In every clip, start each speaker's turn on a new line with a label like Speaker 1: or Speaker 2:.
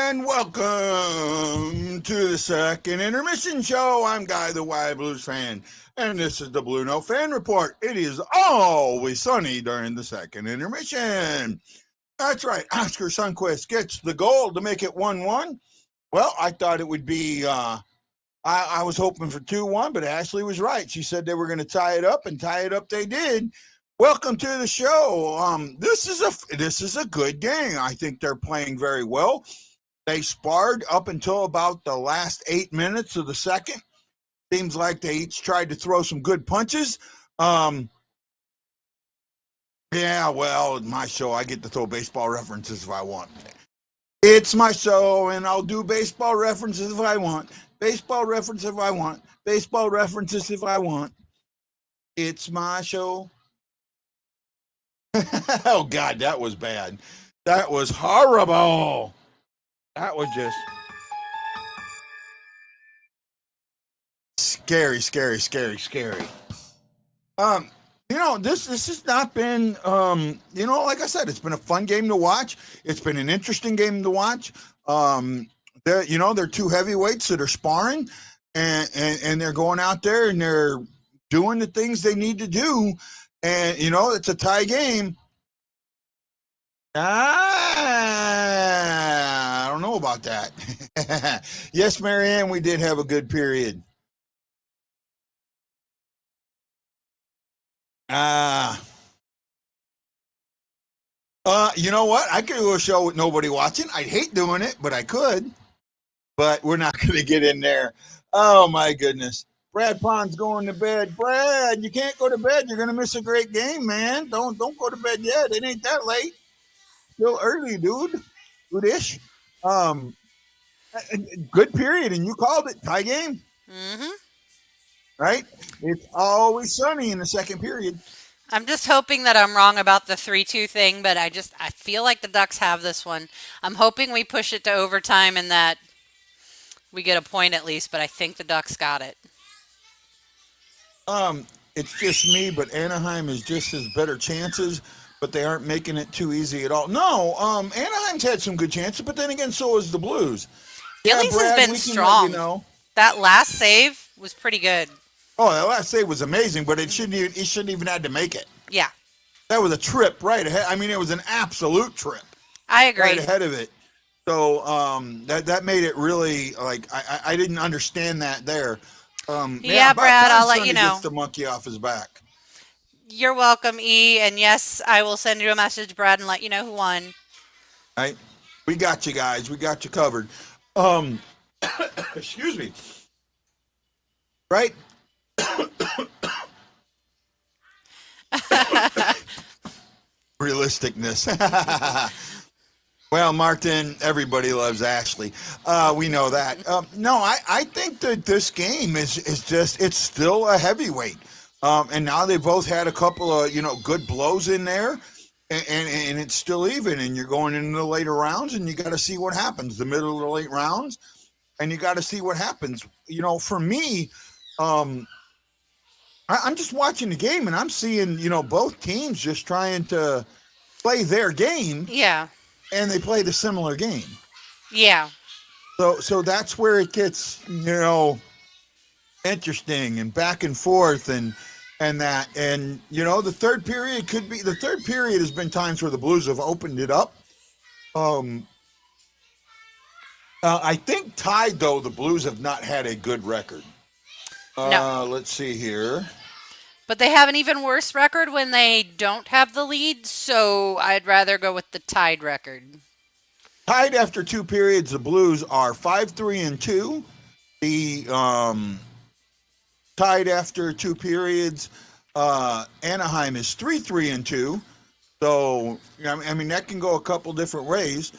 Speaker 1: And welcome to the second intermission show. I'm Guy the Wild Blues fan, and this is the BlueNote Fan Report. It is always sunny during the second intermission. That's right, Oscar Sundquist gets the goal to make it 1-1. Well, I thought it would be, I was hoping for 2-1, but Ashley was right. She said they were going to tie it up, and tie it up they did. Welcome to the show. This is a good game. I think they're playing very well. They sparred up until about the last 8 minutes of the second. Seems like they each tried to throw some good punches. Yeah, well, my show, I get to throw baseball references if I want. It's my show, and I'll do baseball references if I want. Baseball references if I want. Baseball references if I want. It's my show. Oh, God, that was bad. That was horrible. That was just scary. This has not been, like I said, it's been a fun game to watch. It's been an interesting game to watch. They're two heavyweights that are sparring, and they're going out there and they're doing the things they need to do. And, it's a tie game. I don't know about that. Yes, Marianne, we did have a good period. You know what? I could do a show with nobody watching. I'd hate doing it, but I could. But we're not going to get in there. Oh, my goodness. Brad Pond's going to bed. Brad, you can't go to bed. You're going to miss a great game, man. Don't go to bed yet. It ain't that late. Still early, dude. Good-ish. Good period, and you called it. Tie game.
Speaker 2: Mm-hmm.
Speaker 1: Right? It's always sunny in the second period.
Speaker 2: I'm just hoping that I'm wrong about the 3-2 thing, but I feel like the Ducks have this one. I'm hoping we push it to overtime and that we get a point at least, but I think the Ducks got it.
Speaker 1: It's just me, but Anaheim is just as better chances, but they aren't making it too easy at all. No, Anaheim's had some good chances, but then again, so has the Blues.
Speaker 2: Gillies has been strong. That last save was pretty good.
Speaker 1: Oh, that last save was amazing, but he shouldn't even had to make it.
Speaker 2: Yeah.
Speaker 1: That was a trip right ahead. I mean, it was an absolute trip.
Speaker 2: I agree.
Speaker 1: Right ahead of it. So that made it really, like, I didn't understand that there.
Speaker 2: Brad, I'll let you know.
Speaker 1: Gets the monkey off his back.
Speaker 2: You're welcome, E. And yes, I will send you a message, Brad, and let you know who won.
Speaker 1: Right? We got you guys. We got you covered. Excuse me. Right? Realisticness. Well, Martin, everybody loves Ashley. We know that. No, I think that this game is just, it's still a heavyweight. And now they both had a couple of, good blows in there. And it's still even. And you're going into the later rounds, and you got to see what happens. The middle of the late rounds, and you got to see what happens. For me, I'm just watching the game, and I'm seeing, both teams just trying to play their game.
Speaker 2: Yeah.
Speaker 1: And they played a similar game.
Speaker 2: Yeah.
Speaker 1: So that's where it gets, interesting and back and forth and that. And, the third period has been times where the Blues have opened it up. I think tied, though, the Blues have not had a good record.
Speaker 2: No.
Speaker 1: Let's see here.
Speaker 2: But they have an even worse record when they don't have the lead, so I'd rather go with the tied record.
Speaker 1: Tied after two periods, the Blues are 5-3-2. The tied after two periods, Anaheim is 3-3-2. So I mean that can go a couple different ways.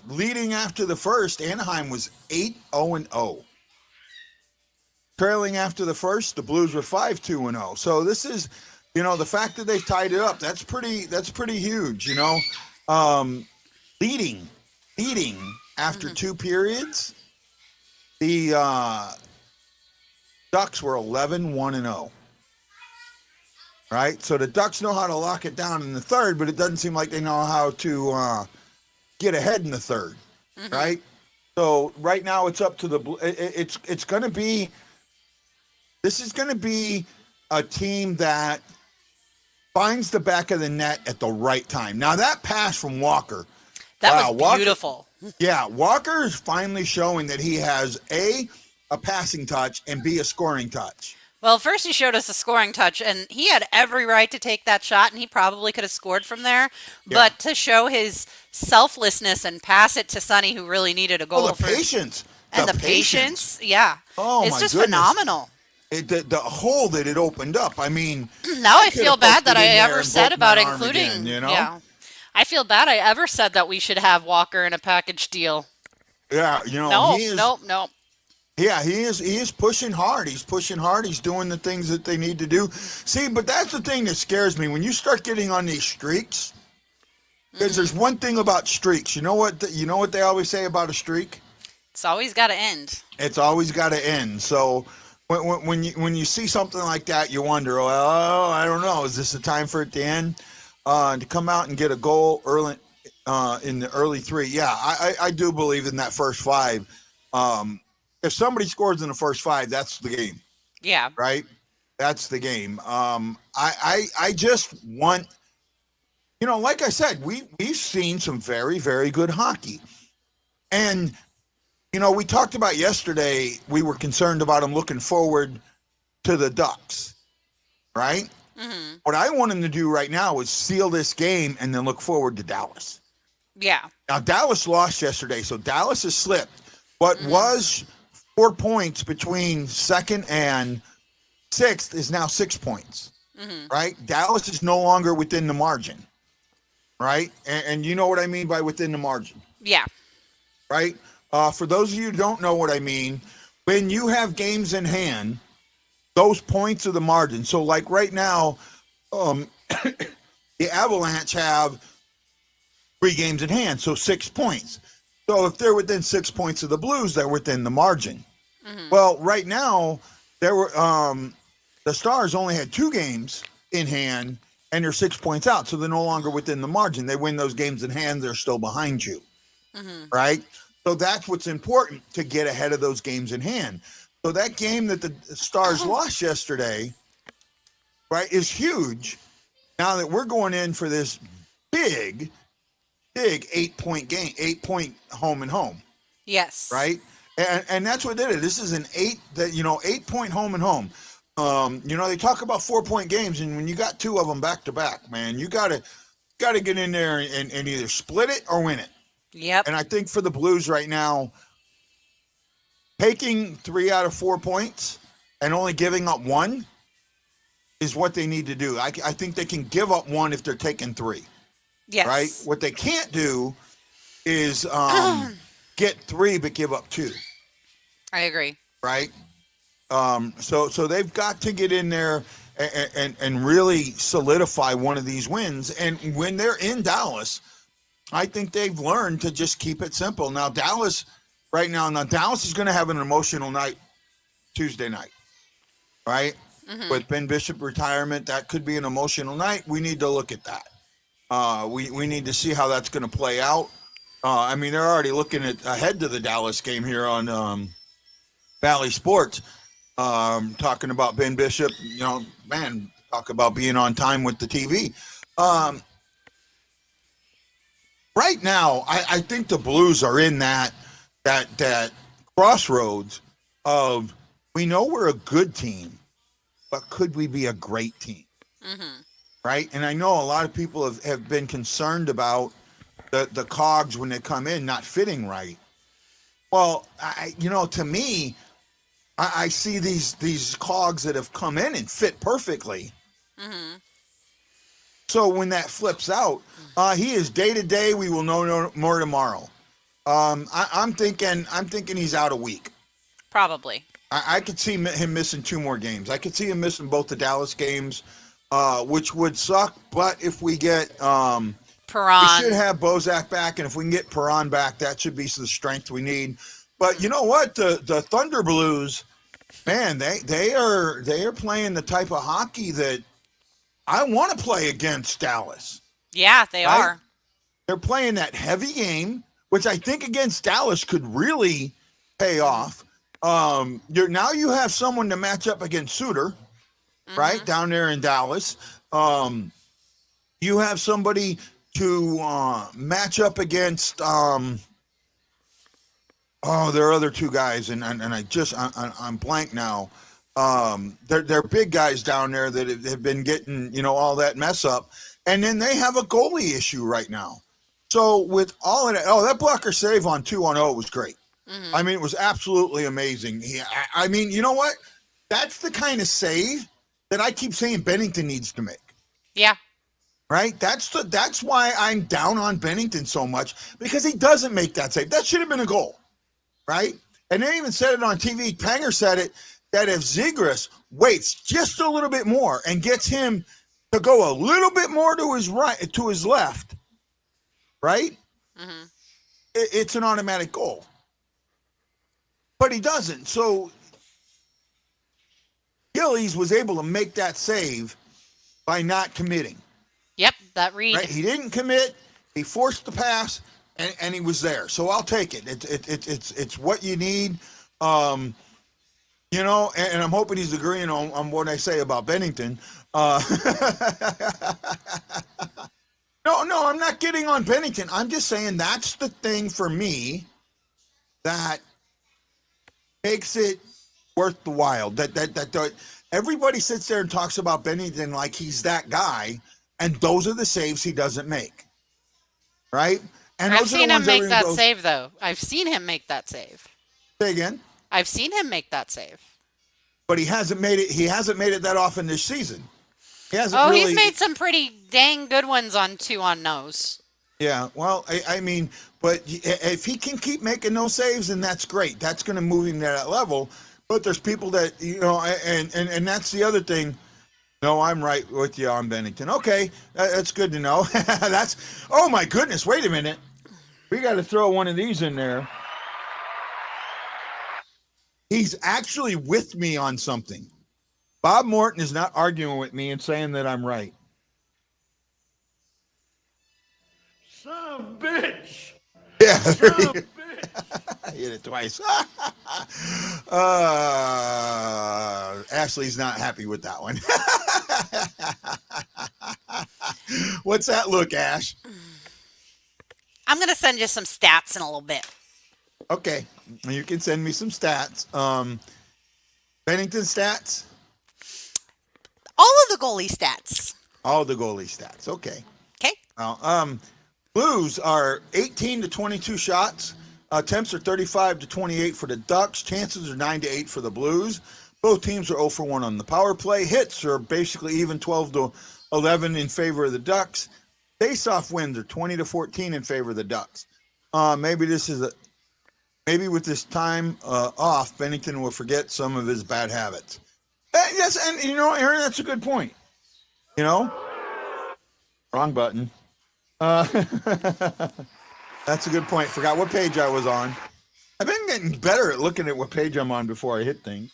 Speaker 1: Leading after the first, Anaheim was 8-0-0. Trailing after the first, the Blues were 5-2-0. So this is, the fact that they've tied it up, that's pretty huge, Leading after two periods, the Ducks were 11-1-0. right? So the Ducks know how to lock it down in the third, but it doesn't seem like they know how to get ahead in the third, right? So right now it's up to the it's going to be this is going to be a team that finds the back of the net at the right time. Now that pass from Walker,
Speaker 2: That
Speaker 1: wow,
Speaker 2: was
Speaker 1: Walker,
Speaker 2: beautiful.
Speaker 1: yeah, Walker is finally showing that he has a passing touch and B a scoring touch.
Speaker 2: Well, first he showed us a scoring touch, and he had every right to take that shot, and he probably could have scored from there.
Speaker 1: Yeah.
Speaker 2: But to show his selflessness and pass it to Sonny, who really needed a goal
Speaker 1: Oh, the patience.
Speaker 2: and the patience, yeah,
Speaker 1: Oh,
Speaker 2: it's
Speaker 1: my
Speaker 2: just
Speaker 1: goodness.
Speaker 2: phenomenal.
Speaker 1: The hole that it opened up. I mean,
Speaker 2: Now I
Speaker 1: could
Speaker 2: feel
Speaker 1: have
Speaker 2: bad
Speaker 1: poked
Speaker 2: that
Speaker 1: it
Speaker 2: I
Speaker 1: in there
Speaker 2: ever
Speaker 1: and
Speaker 2: said
Speaker 1: broke
Speaker 2: about
Speaker 1: my arm
Speaker 2: including.
Speaker 1: again, you know?
Speaker 2: Yeah, I feel bad I ever said that we should have Walker in a package deal.
Speaker 1: Yeah, you know,
Speaker 2: No,
Speaker 1: he is.
Speaker 2: nope.
Speaker 1: Yeah, he is. He is pushing hard. He's pushing hard. He's doing the things that they need to do. See, but that's the thing that scares me when you start getting on these streaks. Because there's one thing about streaks. You know what? You know what they always say about a streak?
Speaker 2: It's always got to end.
Speaker 1: It's always got to end. So when you see something like that, you wonder, well, I don't know, is this the time for it to end? To come out and get a goal early in the early three. Yeah, I do believe in that first five. If somebody scores in the first five, that's the game,
Speaker 2: Yeah.
Speaker 1: right? That's the game. I just want, like I said, we've seen some very, very good hockey. And we talked about yesterday, we were concerned about them looking forward to the Ducks, right?
Speaker 2: Mm-hmm.
Speaker 1: What I want them to do right now is seal this game and then look forward to Dallas.
Speaker 2: Yeah.
Speaker 1: Now, Dallas lost yesterday, so Dallas has slipped. What was 4 points between second and sixth is now 6 points, right? Dallas is no longer within the margin, right? And you know what I mean by within the margin,
Speaker 2: Yeah.
Speaker 1: right? For those of you who don't know what I mean, when you have games in hand, those points are the margin. So like right now, the Avalanche have 3 games in hand, so 6 points. So if they're within 6 points of the Blues, they're within the margin. Well, right now, there were the Stars only had 2 games in hand, and they're 6 points out, so they're no longer within the margin. They win those games in hand, they're still behind you, right? So that's what's important, to get ahead of those games in hand. So that game that the Stars lost yesterday, right, is huge. Now that we're going in for this big 8-point game, 8-point home and home,
Speaker 2: Yes.
Speaker 1: right? And that's what did it. This is an 8-point home and home. They talk about 4-point games, and when you got 2 of them back to back, man, you gotta get in there and either split it or win it.
Speaker 2: Yep.
Speaker 1: And I think for the Blues right now, taking 3 out of 4 points and only giving up 1 is what they need to do. I think they can give up 1 if they're taking 3.
Speaker 2: Yes.
Speaker 1: Right? What they can't do is get 3 but give up 2.
Speaker 2: I agree.
Speaker 1: Right? So they've got to get in there and really solidify one of these wins. And when they're in Dallas, I think they've learned to just keep it simple. Now Dallas is going to have an emotional night Tuesday night, right? With Ben Bishop retirement, that could be an emotional night. We need to look at that. We need to see how that's going to play out. They're already looking ahead to the Dallas game here on Valley Sports, talking about Ben Bishop. Talk about being on time with the TV. Right now, I think the Blues are in that crossroads of, we know we're a good team, but could we be a great team? Right? And I know a lot of people have been concerned about the cogs when they come in not fitting right. Well, to me, I see these cogs that have come in and fit perfectly. So when that flips out, he is day to day. We will know no more tomorrow. I'm thinking he's out a week.
Speaker 2: Probably.
Speaker 1: I could see him missing 2 more games. I could see him missing both the Dallas games, which would suck. But if we get
Speaker 2: Perron,
Speaker 1: we should have Bozak back, and if we can get Perron back, that should be the strength we need. But you know what? The Thunder Blues, man, they are playing the type of hockey that I want to play against Dallas.
Speaker 2: Yeah, they
Speaker 1: Right?
Speaker 2: are.
Speaker 1: They're playing that heavy game, which I think against Dallas could really pay off. Now you have someone to match up against Suter, right, down there in Dallas. You have somebody to match up against. There are other two guys, and I'm blank now. They're big guys down there that have been getting all that mess up, and then they have a goalie issue right now. So with all of that, that blocker save on 2-0 was great.
Speaker 2: Mm-hmm.
Speaker 1: I mean, it was absolutely amazing. I mean, you know what? That's the kind of save that I keep saying Bennington needs to make.
Speaker 2: Yeah.
Speaker 1: Right? That's why I'm down on Bennington so much, because he doesn't make that save. That should have been a goal. Right? And they even said it on TV. Panger said it, that if Zegras waits just a little bit more and gets him to go a little bit more to his right, to his left, right?
Speaker 2: Mm-hmm.
Speaker 1: It's an automatic goal. But he doesn't. So Gillies was able to make that save by not committing.
Speaker 2: Yep, that read.
Speaker 1: Right? He didn't commit. He forced the pass, and he was there. So I'll take it. It's what you need. And I'm hoping he's agreeing on what I say about Bennington. No, I'm not getting on Bennington. I'm just saying that's the thing for me that makes it worth the while. That everybody sits there and talks about Bennington like he's that guy, and those are the saves he doesn't make. Right? And
Speaker 2: I've seen him make that save, though. I've seen him make that save.
Speaker 1: Say again?
Speaker 2: I've seen him make that save.
Speaker 1: But he hasn't made it. He hasn't made it that often this season. He hasn't.
Speaker 2: He's made some pretty dang good ones on 2-on-0s.
Speaker 1: Yeah, well, I mean, but if he can keep making those saves, then that's great. That's going to move him to that level. But there's people that and that's the other thing. No, I'm right with you on Bennington. Okay, that's good to know. Oh my goodness! Wait a minute. We got to throw one of these in there. He's actually with me on something. Bob Morton is not arguing with me and saying that I'm right.
Speaker 3: Son of a bitch!
Speaker 1: Yeah,
Speaker 3: Son of a bitch!
Speaker 1: I hit it twice. Ashley's not happy with that one. What's that look, Ash?
Speaker 2: I'm going to send you some stats in a little bit.
Speaker 1: Okay, you can send me some stats. Bennington stats?
Speaker 2: All of the goalie stats.
Speaker 1: All the goalie stats. Okay.
Speaker 2: Okay.
Speaker 1: Blues are 18 to 22 shots. Attempts are 35 to 28 for the Ducks. Chances are 9 to 8 for the Blues. Both teams are 0 for 1 on the power play. Hits are basically even, 12 to 11 in favor of the Ducks. Face-off wins are 20 to 14 in favor of the Ducks. Maybe with this time off, Bennington will forget some of his bad habits. Yes, and Aaron, that's a good point. Wrong button. That's a good point. Forgot what page I was on. I've been getting better at looking at what page I'm on before I hit things.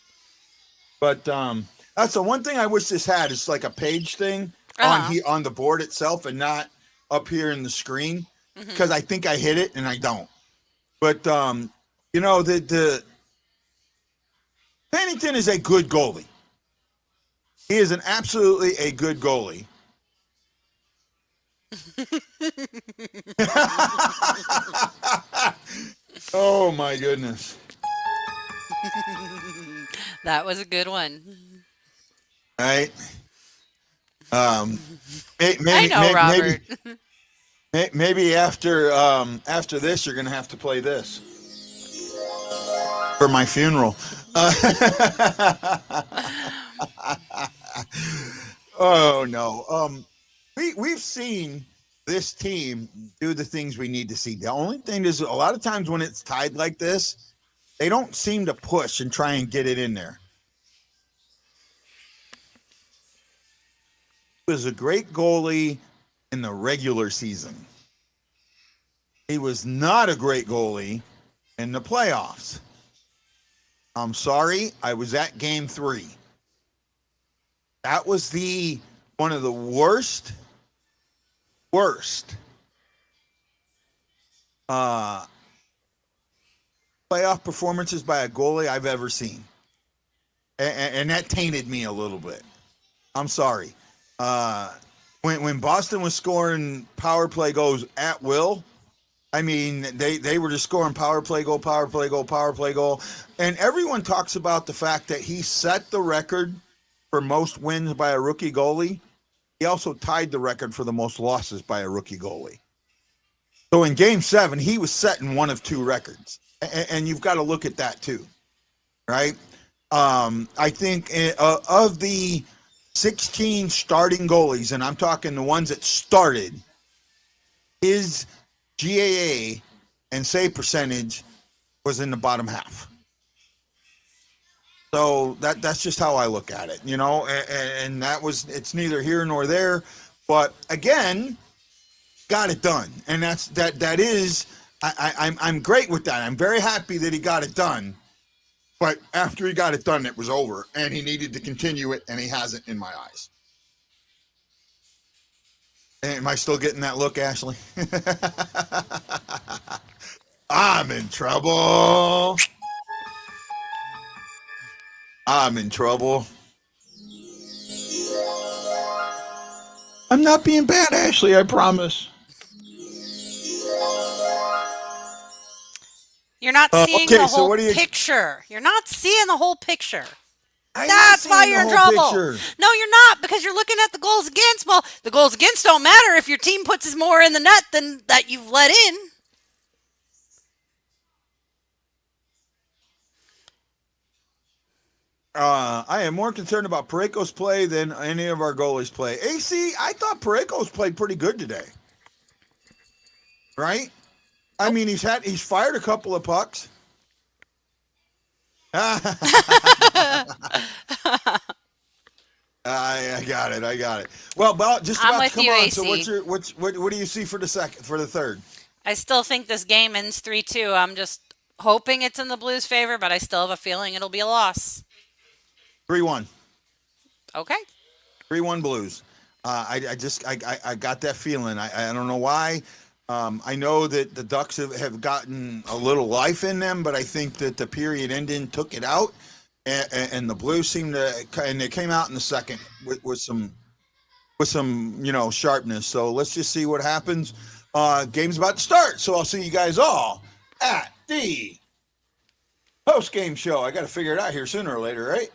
Speaker 1: But that's the one thing I wish this had, is like a page thing on the board itself and not up here in the screen, because I think I hit it and I don't. But the Pennington is a good goalie. He is absolutely a good goalie. Oh my goodness.
Speaker 2: That was a good one.
Speaker 1: Right?
Speaker 2: I know, Robert.
Speaker 1: Maybe after this, you're gonna have to play this for my funeral. Oh no. We've seen this team do the things we need to see. The only thing is, a lot of times when it's tied like this, they don't seem to push and try and get it in there. He was a great goalie in the regular season. He was not a great goalie in the playoffs. I'm sorry, I was at game 3. That was the one of the worst playoff performances by a goalie I've ever seen. And that tainted me a little bit. I'm sorry. When Boston was scoring power play goals at will, I mean, they were just scoring power play goal, power play goal, power play goal. And everyone talks about the fact that he set the record for most wins by a rookie goalie. He also tied the record for the most losses by a rookie goalie. So in Game 7, he was setting one of two records. And you've got to look at that too, right? I think of the 16 starting goalies, and I'm talking the ones that started, his GAA and save percentage was in the bottom half. So that's just how I look at it, and it's neither here nor there, but again, got it done. And I'm great with that. I'm very happy that he got it done. But after he got it done, it was over, and he needed to continue it, and he hasn't in my eyes. Am I still getting that look, Ashley? I'm in trouble. I'm in trouble. I'm not being bad, Ashley, I promise.
Speaker 2: You're not seeing the whole
Speaker 1: so
Speaker 2: picture. You're not seeing the whole picture.
Speaker 1: I'm
Speaker 2: That's
Speaker 1: not
Speaker 2: why
Speaker 1: seeing
Speaker 2: you're in
Speaker 1: the whole
Speaker 2: trouble.
Speaker 1: picture.
Speaker 2: No, you're not, because you're looking at the goals against. Well, the goals against don't matter if your team puts more in the net than that you've let in.
Speaker 1: I am more concerned about Parayko's play than any of our goalies' play. AC, I thought Parayko's played pretty good today. Right? I mean, he's fired a couple of pucks. I got it. Well, just
Speaker 2: I'm
Speaker 1: about
Speaker 2: with
Speaker 1: to come
Speaker 2: you,
Speaker 1: on.
Speaker 2: AC.
Speaker 1: So what do you see for the third?
Speaker 2: I still think this game ends 3-2. I'm just hoping it's in the Blues' favor, but I still have a feeling it'll be a loss.
Speaker 1: 3-1.
Speaker 2: Okay.
Speaker 1: 3-1 Blues. I got that feeling. I don't know why. I know that the Ducks have gotten a little life in them, but I think that the period ending took it out, and the Blues seemed to, and they came out in the second with some sharpness. So let's just see what happens. Game's about to start, so I'll see you guys all at the post-game show. I got to figure it out here sooner or later, right?